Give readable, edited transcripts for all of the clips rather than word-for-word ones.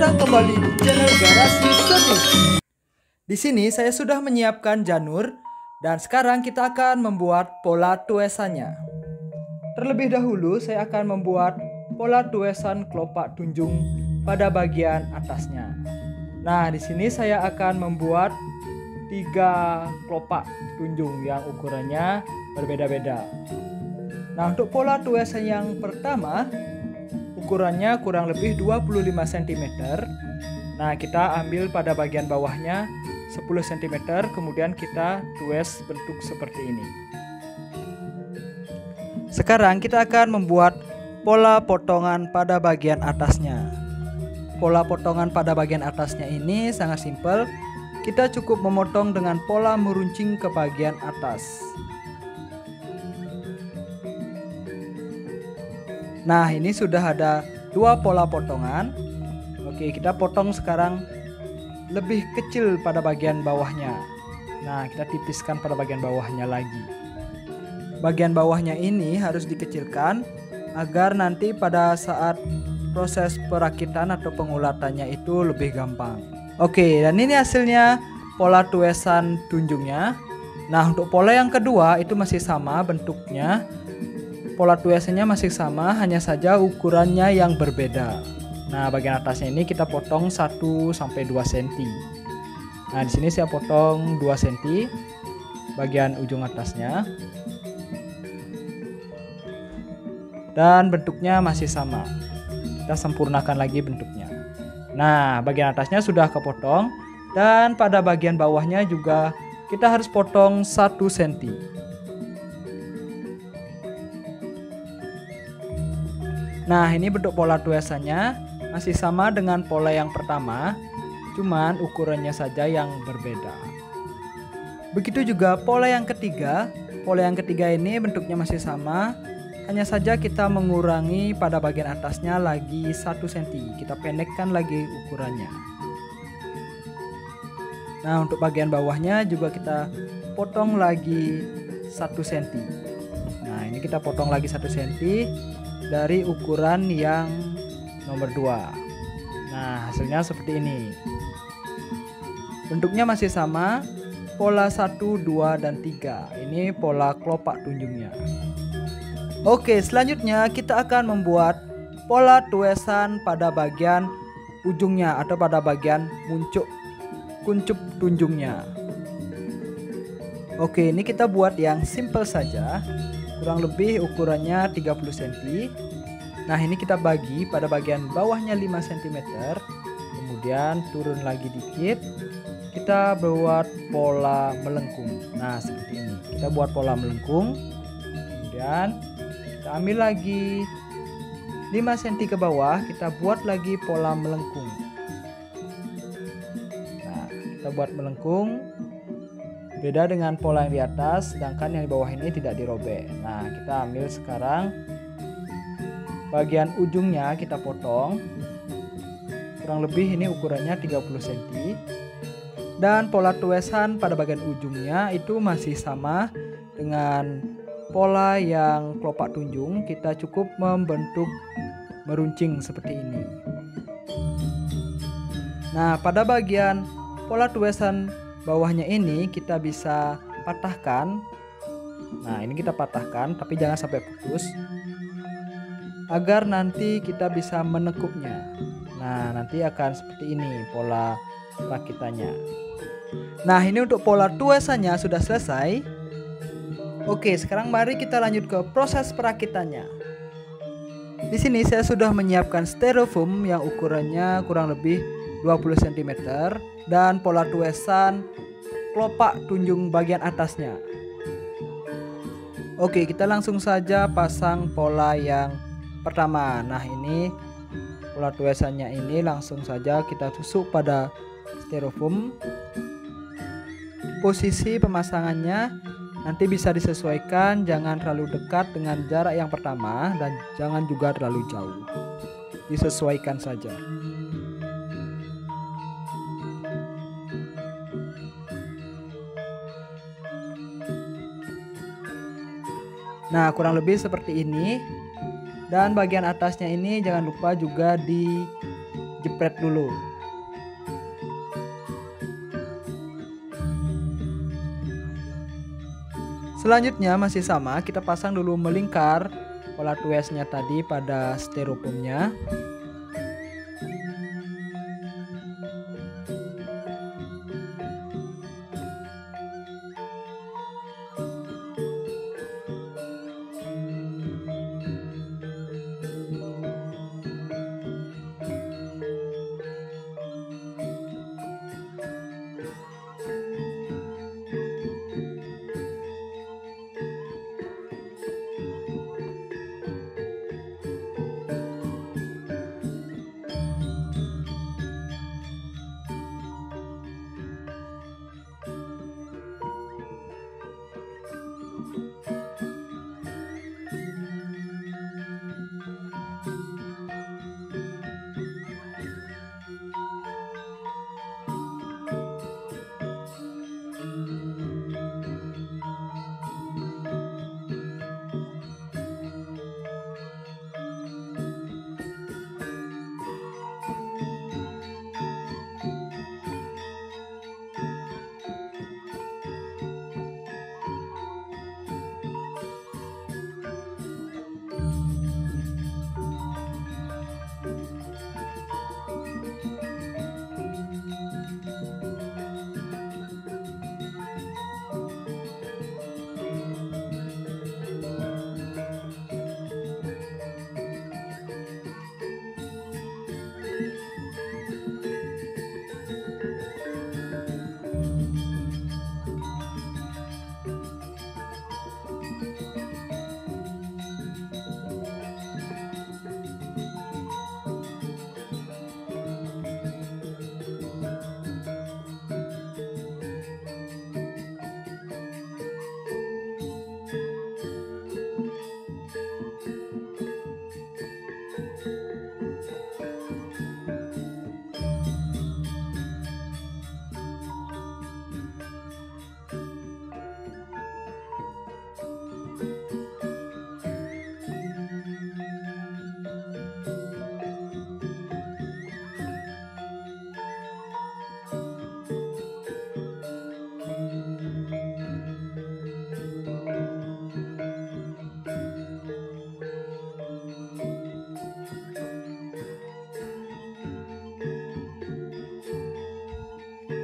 datang kembali di channel Garasi Seni. Di sini saya sudah menyiapkan janur dan sekarang kita akan membuat pola tuesannya. Terlebih dahulu saya akan membuat pola tuesan kelopak tunjung pada bagian atasnya. Nah, di sini saya akan membuat 3 kelopak tunjung yang ukurannya berbeda-beda. Nah, untuk pola tuesan yang pertama ukurannya kurang lebih 25 cm. Nah, kita ambil pada bagian bawahnya 10 cm, kemudian kita tues bentuk seperti ini. Sekarang kita akan membuat pola potongan pada bagian atasnya. Pola potongan pada bagian atasnya ini sangat simpel. Kita cukup memotong dengan pola meruncing ke bagian atas. Nah, ini sudah ada 2 pola potongan. Oke, kita potong sekarang lebih kecil pada bagian bawahnya. Nah, kita tipiskan pada bagian bawahnya lagi. Bagian bawahnya ini harus dikecilkan agar nanti pada saat proses perakitan atau pengulatannya itu lebih gampang. Oke, dan ini hasilnya pola tuesan tunjungnya. Nah, untuk pola yang kedua itu masih sama bentuknya. Pola tuesannya masih sama, hanya saja ukurannya yang berbeda. Nah, bagian atasnya ini kita potong 1-2 cm. Nah, di sini saya potong 2 cm bagian ujung atasnya. Dan bentuknya masih sama. Kita sempurnakan lagi bentuknya. Nah, bagian atasnya sudah kepotong dan pada bagian bawahnya juga kita harus potong 1 cm. Nah, ini bentuk pola tuesannya masih sama dengan pola yang pertama, cuman ukurannya saja yang berbeda. Begitu juga pola yang ketiga. Pola yang ketiga ini bentuknya masih sama, hanya saja kita mengurangi pada bagian atasnya lagi 1 cm. Kita pendekkan lagi ukurannya. Nah, untuk bagian bawahnya juga kita potong lagi 1 cm. Nah, ini kita potong lagi 1 cm dari ukuran yang nomor 2. Nah, hasilnya seperti ini. Bentuknya masih sama, pola 1, 2, dan 3. Ini pola kelopak tunjungnya. Oke, selanjutnya kita akan membuat pola tuesan pada bagian ujungnya atau pada bagian kuncup tunjungnya. Oke, ini kita buat yang simple saja. Kurang lebih ukurannya 30 cm. Nah, ini kita bagi pada bagian bawahnya 5 cm. Kemudian turun lagi dikit. Kita buat pola melengkung. Nah, seperti ini. Kita buat pola melengkung. Kemudian kita ambil lagi 5 cm ke bawah. Kita buat lagi pola melengkung. Nah, kita buat melengkung. Beda dengan pola yang di atas, sedangkan yang di bawah ini tidak dirobek. Nah, kita ambil sekarang bagian ujungnya kita potong. Kurang lebih ini ukurannya 30 cm. Dan pola tuesan pada bagian ujungnya itu masih sama dengan pola yang kelopak tunjung. Kita cukup membentuk meruncing seperti ini. Nah, pada bagian pola tuesan bawahnya ini kita bisa patahkan. Nah, ini kita patahkan tapi jangan sampai putus, agar nanti kita bisa menekuknya. Nah, nanti akan seperti ini pola perakitannya. Nah, ini untuk pola tuesannya sudah selesai. Oke, sekarang mari kita lanjut ke proses perakitannya. Di sini saya sudah menyiapkan styrofoam yang ukurannya kurang lebih 20 cm dan pola tuesan kelopak tunjung bagian atasnya. Oke, kita langsung saja pasang pola yang pertama. Nah, ini pola tuesannya ini langsung saja kita tusuk pada styrofoam. Posisi pemasangannya nanti bisa disesuaikan, jangan terlalu dekat dengan jarak yang pertama dan jangan juga terlalu jauh. Disesuaikan saja. Nah, kurang lebih seperti ini. Dan bagian atasnya ini jangan lupa juga dijepret dulu. Selanjutnya masih sama, kita pasang dulu melingkar pola tuesnya tadi pada styrofoamnya.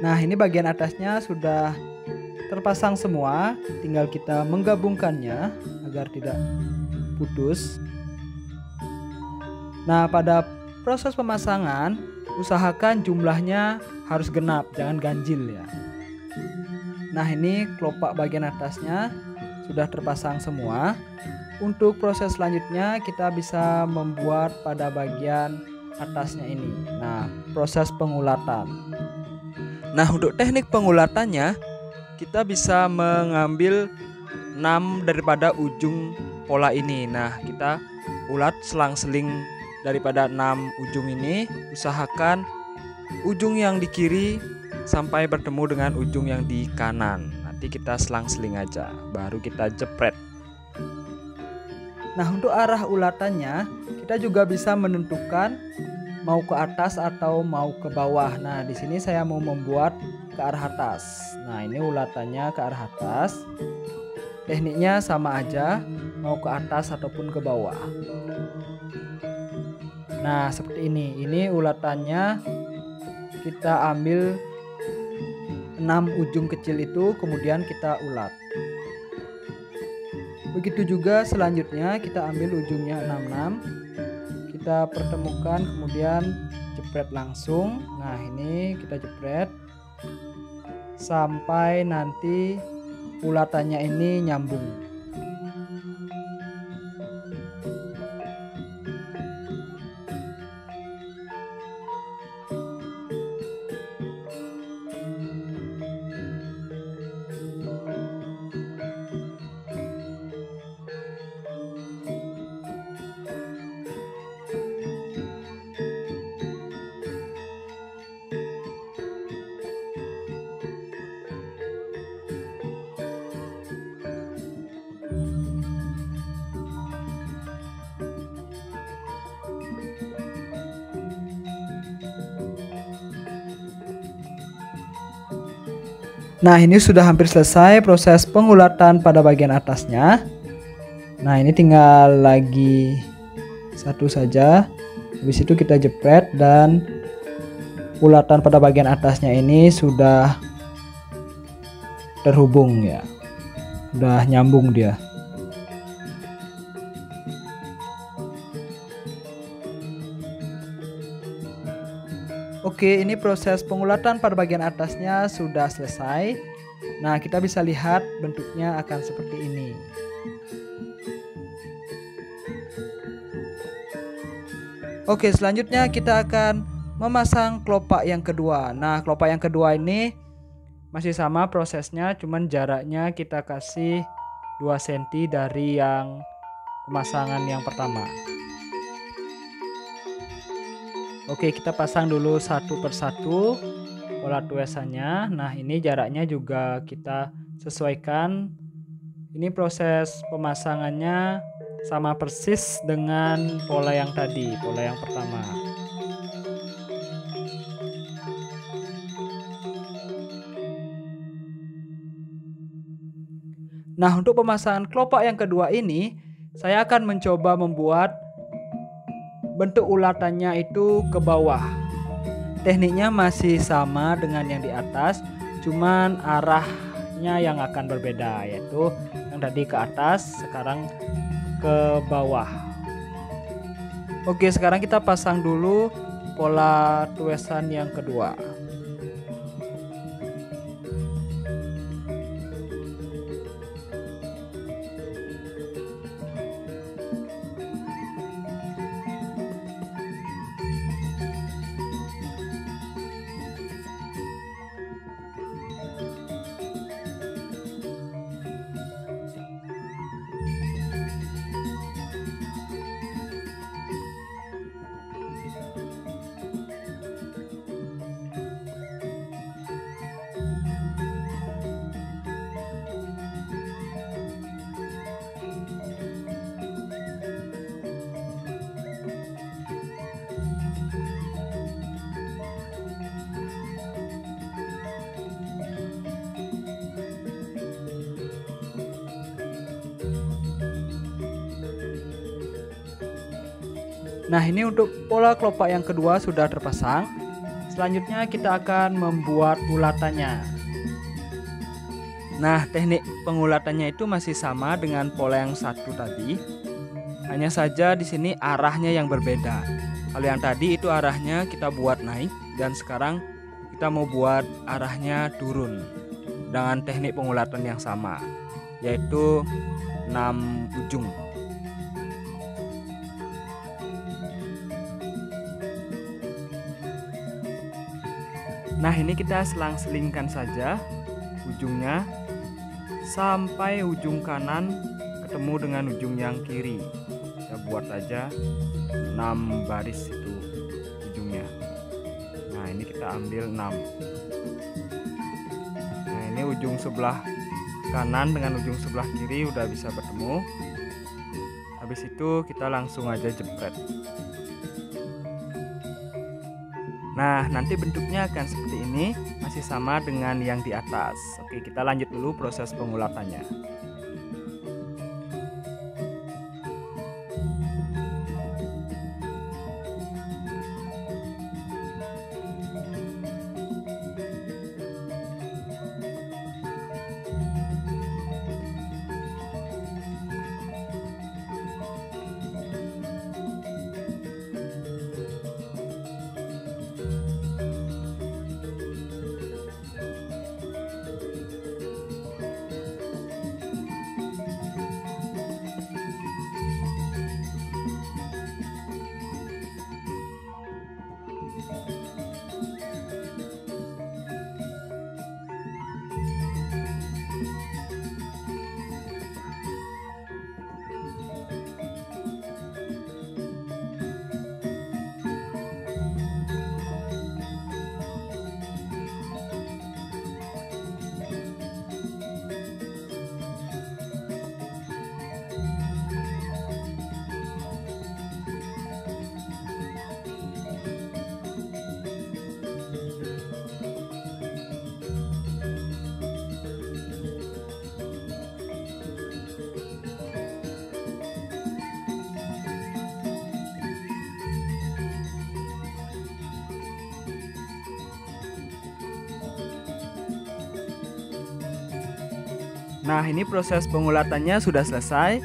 Nah, ini bagian atasnya sudah terpasang semua, tinggal kita menggabungkannya agar tidak putus. Nah, pada proses pemasangan usahakan jumlahnya harus genap, jangan ganjil ya. Nah, ini kelopak bagian atasnya sudah terpasang semua. Untuk proses selanjutnya kita bisa membuat pada bagian atasnya ini. Nah, proses pengulatan. Nah, untuk teknik pengulatannya kita bisa mengambil 6 daripada ujung pola ini. Nah, kita ulat selang-seling daripada 6 ujung ini. Usahakan ujung yang di kiri sampai bertemu dengan ujung yang di kanan. Nanti kita selang-seling aja, baru kita jepret. Nah, untuk arah ulatannya kita juga bisa menentukan mau ke atas atau mau ke bawah. Nah, di sini saya mau membuat ke arah atas. Nah, ini ulatannya ke arah atas. Tekniknya sama aja, mau ke atas ataupun ke bawah. Nah, seperti ini. Ini ulatannya kita ambil 6 ujung kecil itu, kemudian kita ulat. Begitu juga selanjutnya kita ambil ujungnya 66. Kita pertemukan, kemudian jepret langsung. Nah, ini kita jepret sampai nanti ulatannya ini nyambung. Nah, ini sudah hampir selesai proses pengulatan pada bagian atasnya. Nah, ini tinggal lagi satu saja. Habis itu kita jepret dan ulatan pada bagian atasnya ini sudah terhubung ya. Sudah nyambung dia. Oke, ini proses pengulatan pada bagian atasnya sudah selesai. Nah, kita bisa lihat bentuknya akan seperti ini. Oke, selanjutnya kita akan memasang kelopak yang kedua. Nah, kelopak yang kedua ini masih sama prosesnya, cuman jaraknya kita kasih 2 cm dari yang pemasangan yang pertama. Oke, kita pasang dulu satu persatu pola tuesannya. Nah, ini jaraknya juga kita sesuaikan. Ini proses pemasangannya sama persis dengan pola yang tadi, pola yang pertama. Nah, untuk pemasangan kelopak yang kedua ini, saya akan mencoba membuat bentuk ulatannya itu ke bawah. Tekniknya masih sama dengan yang di atas, cuman arahnya yang akan berbeda, yaitu yang tadi ke atas, sekarang ke bawah. Oke, sekarang kita pasang dulu pola tuesan yang kedua. Nah, ini untuk pola kelopak yang kedua sudah terpasang. Selanjutnya kita akan membuat ulatannya. Nah, teknik pengulatannya itu masih sama dengan pola yang satu tadi. Hanya saja di sini arahnya yang berbeda. Kalau yang tadi itu arahnya kita buat naik, dan sekarang kita mau buat arahnya turun dengan teknik pengulatan yang sama, yaitu 6 ujung. Nah, ini kita selang-selingkan saja ujungnya sampai ujung kanan ketemu dengan ujung yang kiri. Kita buat aja 6 baris itu ujungnya. Nah, ini kita ambil 6. Nah, ini ujung sebelah kanan dengan ujung sebelah kiri udah bisa bertemu. Habis itu kita langsung aja jepret. Nah, nanti bentuknya akan seperti ini, masih sama dengan yang di atas. Oke, kita lanjut dulu proses pengulatannya. Nah, ini proses pengulatannya sudah selesai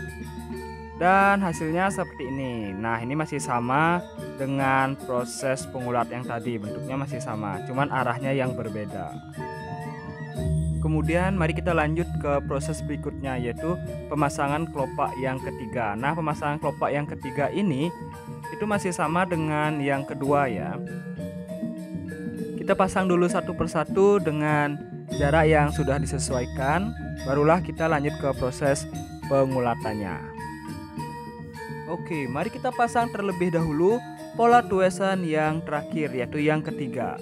dan hasilnya seperti ini. Nah, ini masih sama dengan proses pengulat yang tadi, bentuknya masih sama, cuman arahnya yang berbeda. Kemudian mari kita lanjut ke proses berikutnya, yaitu pemasangan kelopak yang ketiga. Nah, pemasangan kelopak yang ketiga ini itu masih sama dengan yang kedua ya. Kita pasang dulu satu persatu dengan jarak yang sudah disesuaikan, barulah kita lanjut ke proses pengulatannya. Oke, mari kita pasang terlebih dahulu pola tuesan yang terakhir, yaitu yang ketiga.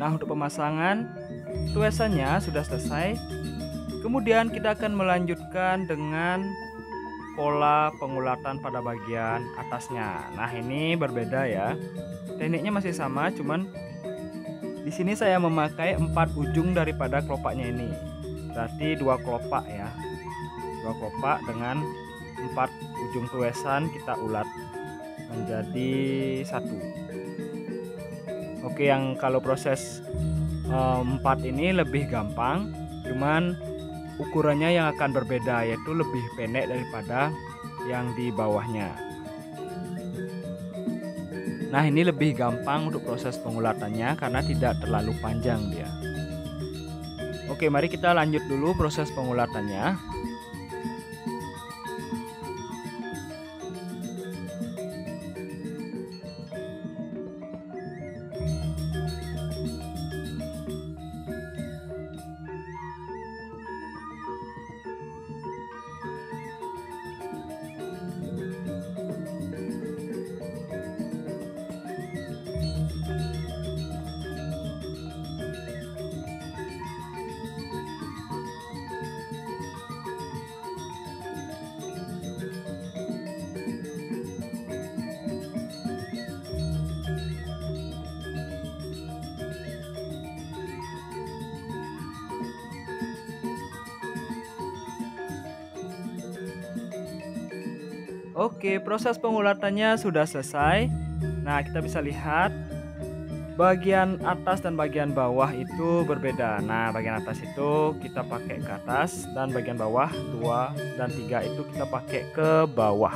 Nah, untuk pemasangan tuesannya sudah selesai. Kemudian kita akan melanjutkan dengan pola pengulatan pada bagian atasnya. Nah, ini berbeda ya. Tekniknya masih sama, cuman di sini saya memakai 4 ujung daripada kelopaknya ini. Berarti 2 kelopak ya. 2 kelopak dengan 4 ujung tuesan kita ulat menjadi 1. Oke, yang kalau proses 4 ini lebih gampang, cuman ukurannya yang akan berbeda, yaitu lebih pendek daripada yang di bawahnya. Nah, ini lebih gampang untuk proses pengulatannya karena tidak terlalu panjang dia. Oke, mari kita lanjut dulu proses pengulatannya. Oke, proses pengulatannya sudah selesai. Nah, kita bisa lihat bagian atas dan bagian bawah itu berbeda. Nah, bagian atas itu kita pakai ke atas dan bagian bawah 2 dan 3 itu kita pakai ke bawah.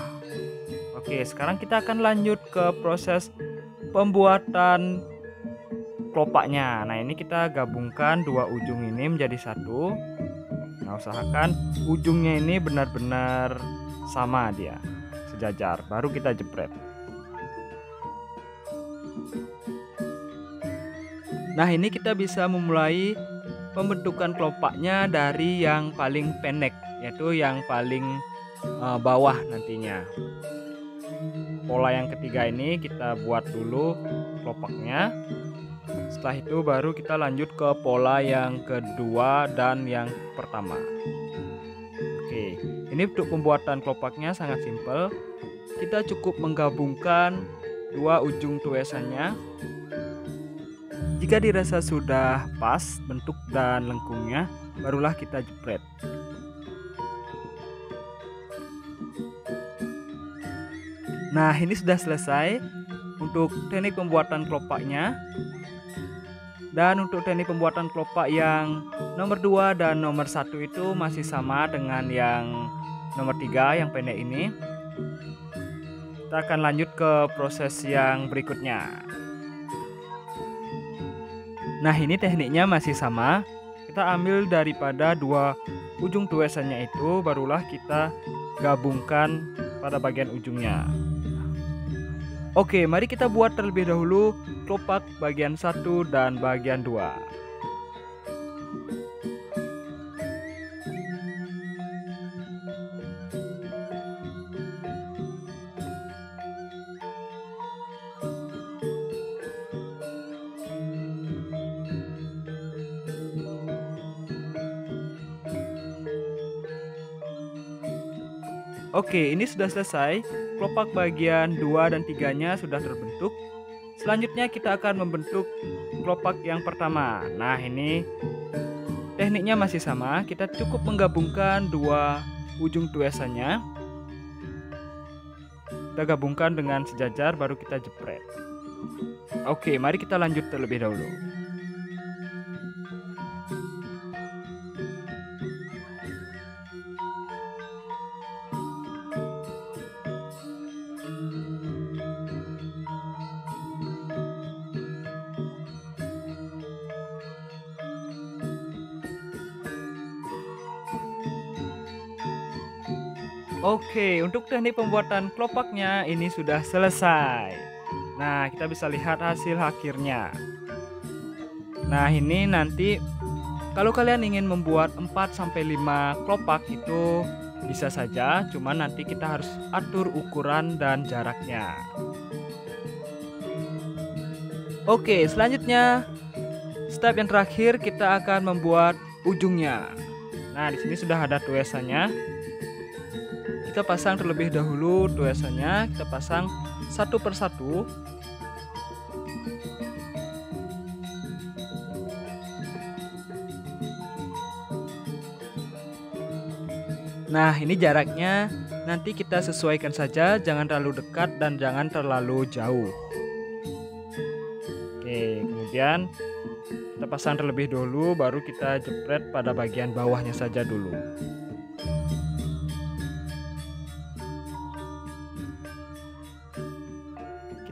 Oke, sekarang kita akan lanjut ke proses pembuatan kelopaknya. Nah, ini kita gabungkan 2 ujung ini menjadi 1. Nah, usahakan ujungnya ini benar-benar sama dia, sejajar, baru kita jepret. Nah, ini kita bisa memulai pembentukan kelopaknya dari yang paling pendek, yaitu yang paling bawah nantinya. Pola yang ketiga ini kita buat dulu kelopaknya. Setelah itu baru kita lanjut ke pola yang kedua dan yang pertama. Oke, ini untuk pembuatan kelopaknya sangat simpel. Kita cukup menggabungkan 2 ujung tuesannya. Jika dirasa sudah pas bentuk dan lengkungnya, barulah kita jepret. Nah, ini sudah selesai untuk teknik pembuatan kelopaknya. Dan untuk teknik pembuatan kelopak yang nomor 2 dan nomor 1 itu masih sama dengan yang nomor 3 yang pendek ini. Kita akan lanjut ke proses yang berikutnya. Nah, ini tekniknya masih sama. Kita ambil daripada 2 ujung tuesannya itu barulah kita gabungkan pada bagian ujungnya. Oke, mari kita buat terlebih dahulu kelopak bagian 1 dan bagian 2. Oke, ini sudah selesai. Kelopak bagian 2 dan 3-nya sudah terbentuk. Selanjutnya kita akan membentuk kelopak yang pertama. Nah, ini tekniknya masih sama. Kita cukup menggabungkan dua ujung tuesannya. Kita gabungkan dengan sejajar baru kita jepret. Oke, mari kita lanjut terlebih dahulu. Oke, untuk teknik pembuatan kelopaknya ini sudah selesai. Nah, kita bisa lihat hasil akhirnya. Nah, ini nanti kalau kalian ingin membuat 4-5 kelopak itu bisa saja, cuman nanti kita harus atur ukuran dan jaraknya. Oke, selanjutnya step yang terakhir kita akan membuat ujungnya. Nah, di sini sudah ada tuesannya. Kita pasang terlebih dahulu tuesannya, kita pasang satu persatu. Nah, ini jaraknya nanti kita sesuaikan saja, jangan terlalu dekat dan jangan terlalu jauh. Oke, kemudian kita pasang terlebih dahulu, baru kita jepret pada bagian bawahnya saja dulu.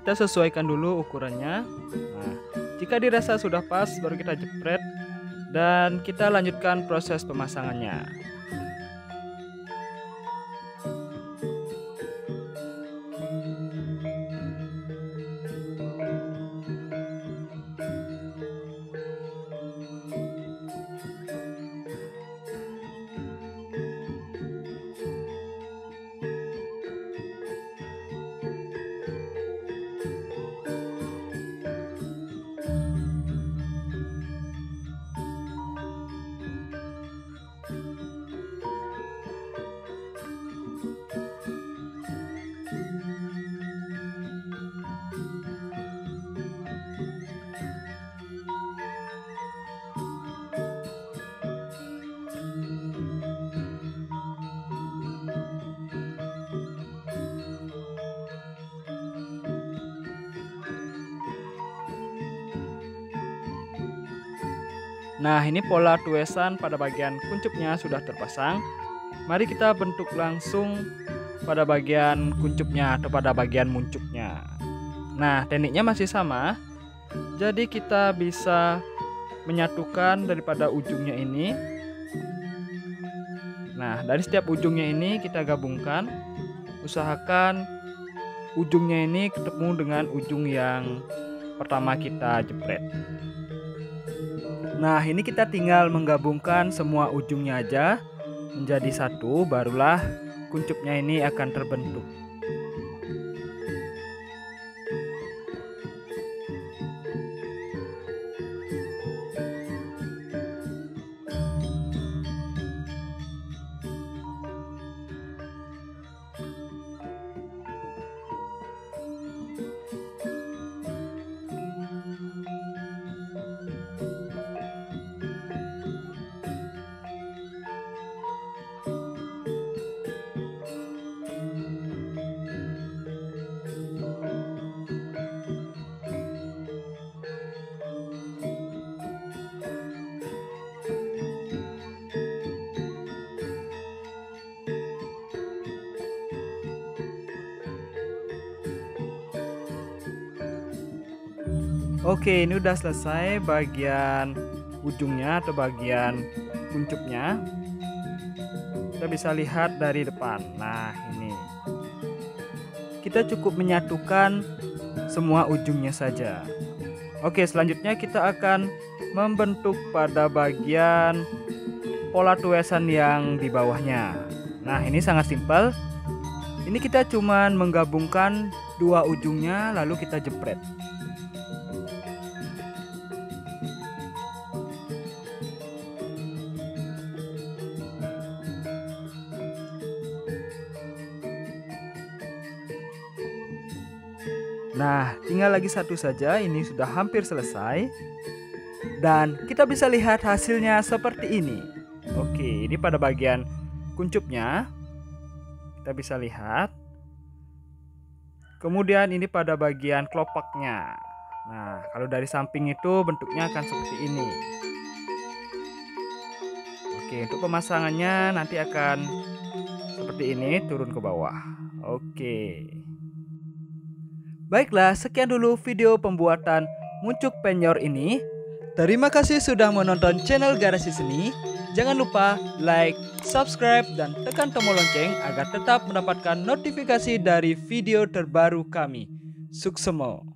Kita sesuaikan dulu ukurannya. Nah, jika dirasa sudah pas baru kita jepret dan kita lanjutkan proses pemasangannya. Nah, ini pola tuesan pada bagian kuncupnya sudah terpasang. Mari kita bentuk langsung pada bagian kuncupnya atau pada bagian muncuknya. Nah, tekniknya masih sama. Jadi kita bisa menyatukan daripada ujungnya ini. Nah, dari setiap ujungnya ini kita gabungkan. Usahakan ujungnya ini ketemu dengan ujung yang pertama kita jepret. Nah, ini kita tinggal menggabungkan semua ujungnya aja menjadi satu, barulah kuncupnya ini akan terbentuk. Oke, ini udah selesai bagian ujungnya atau bagian kuncupnya. bisa lihat dari depan. Nah, ini. Kita cukup menyatukan semua ujungnya saja. Oke, selanjutnya kita akan membentuk pada bagian pola tuesan yang di bawahnya. Nah, ini sangat simpel. Ini kita cuman menggabungkan dua ujungnya lalu kita jepret. Nah, tinggal lagi satu saja, ini sudah hampir selesai. Dan kita bisa lihat hasilnya seperti ini. Oke, ini pada bagian kuncupnya. Kita bisa lihat. Kemudian ini pada bagian kelopaknya. Nah, kalau dari samping itu bentuknya akan seperti ini. Oke, untuk pemasangannya nanti akan seperti ini, turun ke bawah. Oke. Baiklah, sekian dulu video pembuatan muncuk penyor ini. Terima kasih sudah menonton channel Garasi Seni. Jangan lupa like, subscribe, dan tekan tombol lonceng agar tetap mendapatkan notifikasi dari video terbaru kami. Suksemo!